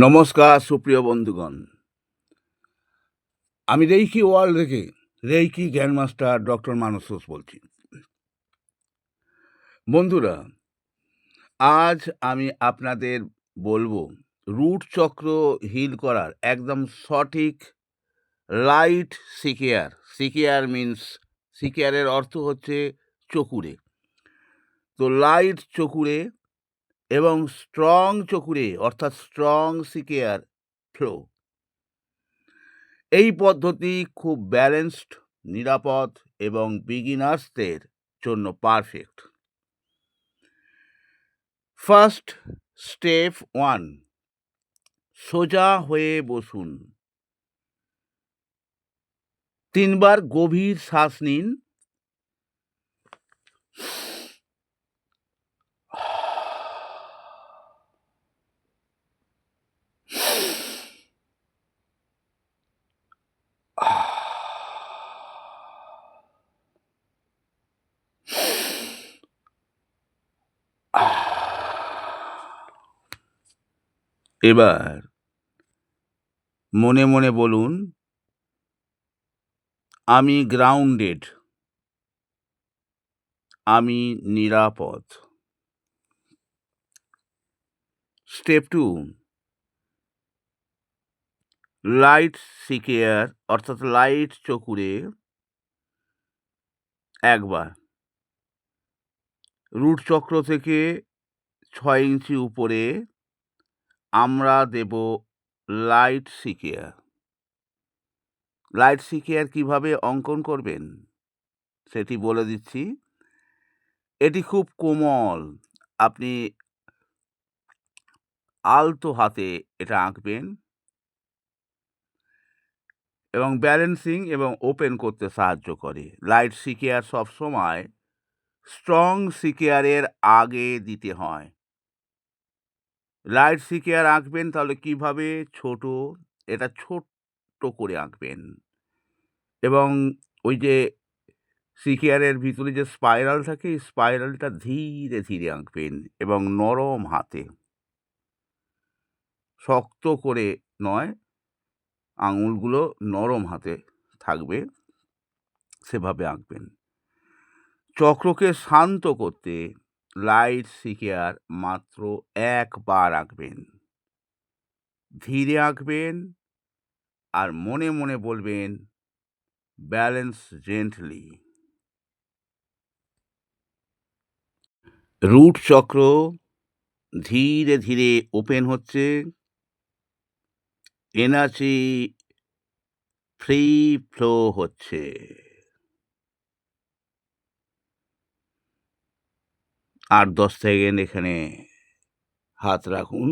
নমস্কার সুপ্রিয় বন্ধুগণ। আমি রেইকি ওয়ার্ল্ড থেকে রেইকি গ্র্যান্ডমাস্টার ডক্টর মানস ঘোষ বলছি। বন্ধুরা, আজ আমি আপনাদের বলবো রুট চক্র হিল করার একদম সঠিক লাইট সিকেয়ার। সিকেয়ার মিন্স সিকেয়ারের অর্থ হচ্ছে চকুরে। তো লাইট চকুরে এবং স্ট্রং চকুরে অর্থাৎ স্ট্রং সিকেয়ার ফ্লো। এই পদ্ধতি খুব ব্যালেন্সড, নিরাপদ এবং বিগিনার্সদের জন্য পারফেক্ট। ফার্স্ট স্টেপ 1, সোজা হয়ে বসুন। 3 বার গভীর শ্বাস নিন। এবার মনে মনে বলুন, আমি গ্রাউন্ডেড, আমি নিরাপদ। স্টেপ 2, লাইট সিকেয়ার অর্থাৎ লাইট চকুরে একবার। রুট চক্র থেকে 6 ইঞ্চি উপরে আমরা দেব লাইট সিকেয়ার। লাইট সিকেয়ার কিভাবে অঙ্কন করবেন সেটি বলে দিচ্ছি। এটি খুব কোমল, আপনি আলতো হাতে এটা আঁকবেন এবং ব্যালেন্সিং এবং ওপেন করতে সাহায্য করে। লাইট সিকেয়ার সবসময় স্ট্রং সিকেয়ারের আগে দিতে হয়। লাইট সিকেয়ার আঁকবেন তাহলে কিভাবে? এটা ছোট্ট করে আঁকবেন এবং ওই যে সিকেয়ারের ভিতরে যে স্পাইরাল থাকে, এই স্পাইরালটা ধীরে ধীরে আঁকবেন এবং নরম হাতে, শক্ত করে নয়, আঙুলগুলো নরম হাতে থাকবে সেভাবে আঁকবেন। চক্রকে শান্ত করতে লাইট সিকেয়ার মাত্র একবার আঁকবেন। ধীরে আঁকবেন আর মনে মনে বলবেন, ব্যালেন্স জেন্টলি। রুট চক্র ধীরে ধীরে ওপেন হচ্ছে, এনার্জি ফ্রি ফ্লো হচ্ছে। আর 10 সেকেন্ড এখানে হাত রাখুন।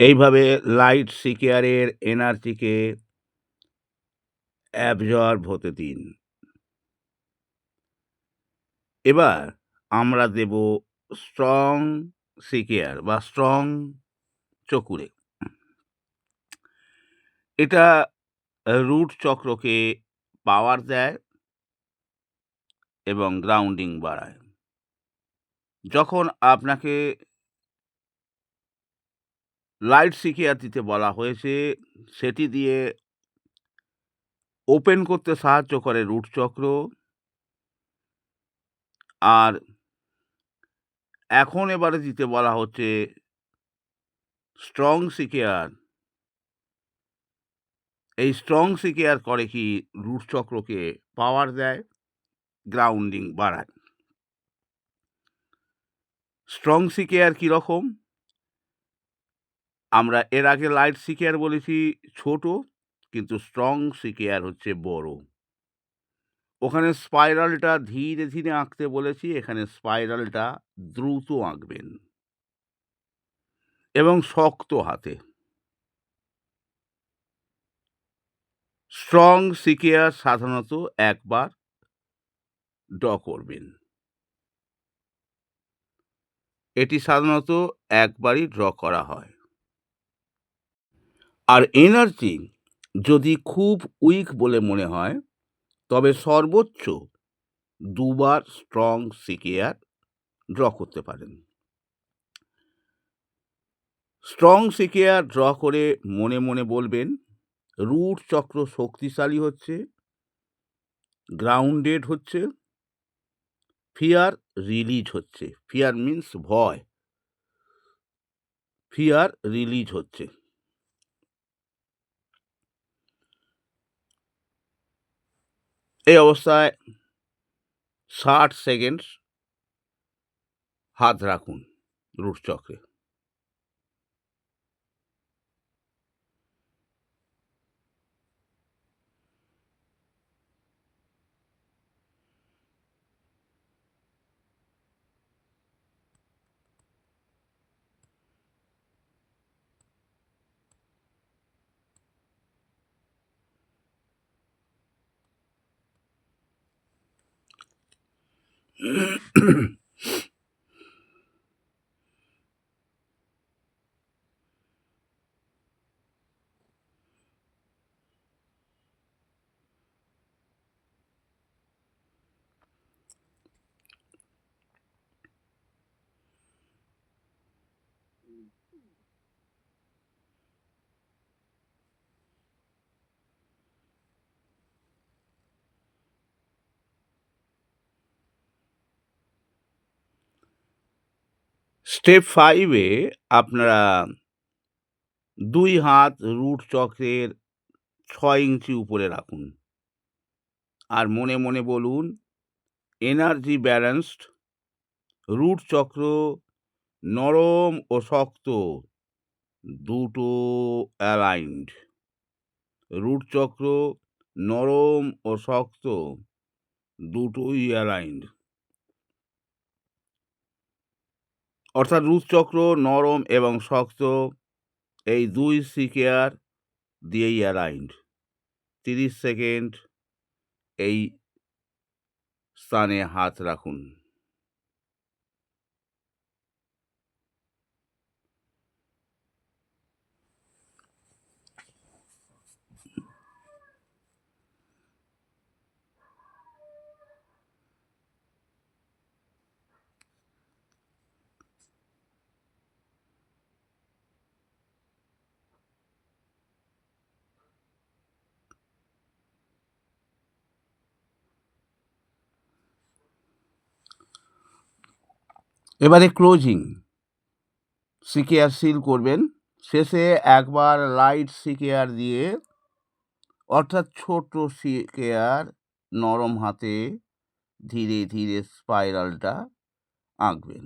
এইভাবে লাইট সিকেয়ারের এনার্জিকে অ্যাবজর্ব হতে দিন। এবার আমরা দেব স্ট্রং সিকেয়ার বা স্ট্রং চকুরে। এটা রুট চক্রকে পাওয়ার দেয় এবং গ্রাউন্ডিং বাড়ায়। যখন আপনাকে লাইট সিকেয়ার দিতে বলা হয়েছে, সেটি দিয়ে ওপেন করতে সাহায্য করে রুট চক্র। আর এখন এবারে দিতে বলা হচ্ছে স্ট্রং সিকেয়ার। এই স্ট্রং সিকেয়ার করে কি? রুট চক্রকে পাওয়ার দেয়, গ্রাউন্ডিং বাড়ায়। স্ট্রং সিকেয়ার কীরকম? আমরা এর আগে লাইট সিকেয়ার বলেছি ছোট, কিন্তু স্ট্রং সিকেয়ার হচ্ছে বড়। ওখানে স্পাইরালটা ধীরে ধীরে আঁকতে বলেছি, এখানে স্পাইরালটা দ্রুত আঁকবেন এবং শক্ত হাতে। স্ট্রং সিকেয়ার সাধারণত একবার ড্র করবেন। এটি সাধারণত একবারই ড্র করা হয়। আর এনার্জি যদি খুব উইক বলে মনে হয় তবে সর্বোচ্চ ২ বার স্ট্রং সিকেআর ড্র করতে পারেন। স্ট্রং সিকেআর ড্র করে মনে মনে বলবেন, রুট চক্র শক্তিশালী হচ্ছে, গ্রাউন্ডেড হচ্ছে, ফিয়ার রিলিজ হচ্ছে। ফিয়ার মিন্স ভয়। ফিয়ার রিলিজ হচ্ছে। এই অবস্থায় ৬০ সেকেন্ড হাত রাখুন রুট চক্রে। স্টেপ 5 এ আপনারা ২ হাত রুট চক্রের ৬ ইঞ্চি উপরে রাখুন। আর মনে মনে বলুন, এনার্জি ব্যালেন্সড, রুট চক্র নরম ও শক্ত দুটো অ্যালাইন্ড। রুট চক্র নরম ও শক্ত দুটোই অ্যালাইন্ড। অর্থাৎ রুট চক্র নরম এবং শক্ত এই ২ সিকেআর দিয়েই অ্যালাইন্ড। ৩০ সেকেন্ড এই স্থানে হাত রাখুন। এবারে ক্লোজিং। সিকেআর সিল করবেন। শেষে একবার লাইট সিকেআর দিয়ে, অর্থাৎ ছোট সিকেআর নরম হাতে ধীরে ধীরে স্পাইরালটা আঁকবেন।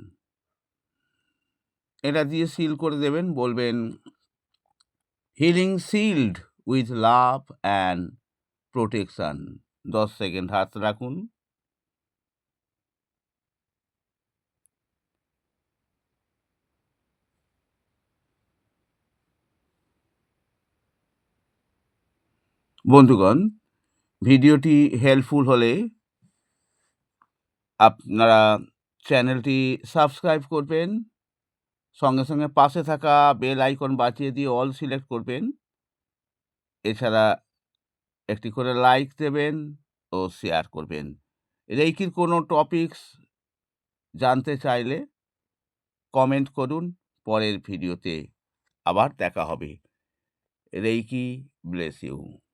এটা দিয়ে সিল করে দেবেন। বলবেন, healing sealed with love and protection. ১০ second হাত রাখুন। বন্ধুগণ, ভিডিওটি হেল্পফুল হলে আপনারা চ্যানেলটি সাবস্ক্রাইব করবেন। সঙ্গে সঙ্গে পাশে থাকা বেল আইকন বাজিয়ে দিয়ে অল সিলেক্ট করবেন। এছাড়া একটি করে লাইক দেবেন ও শেয়ার করবেন। রেইকির কোনো টপিকস জানতে চাইলে কমেন্ট করুন। পরের ভিডিওতে আবার দেখা হবে। Reiki bless you.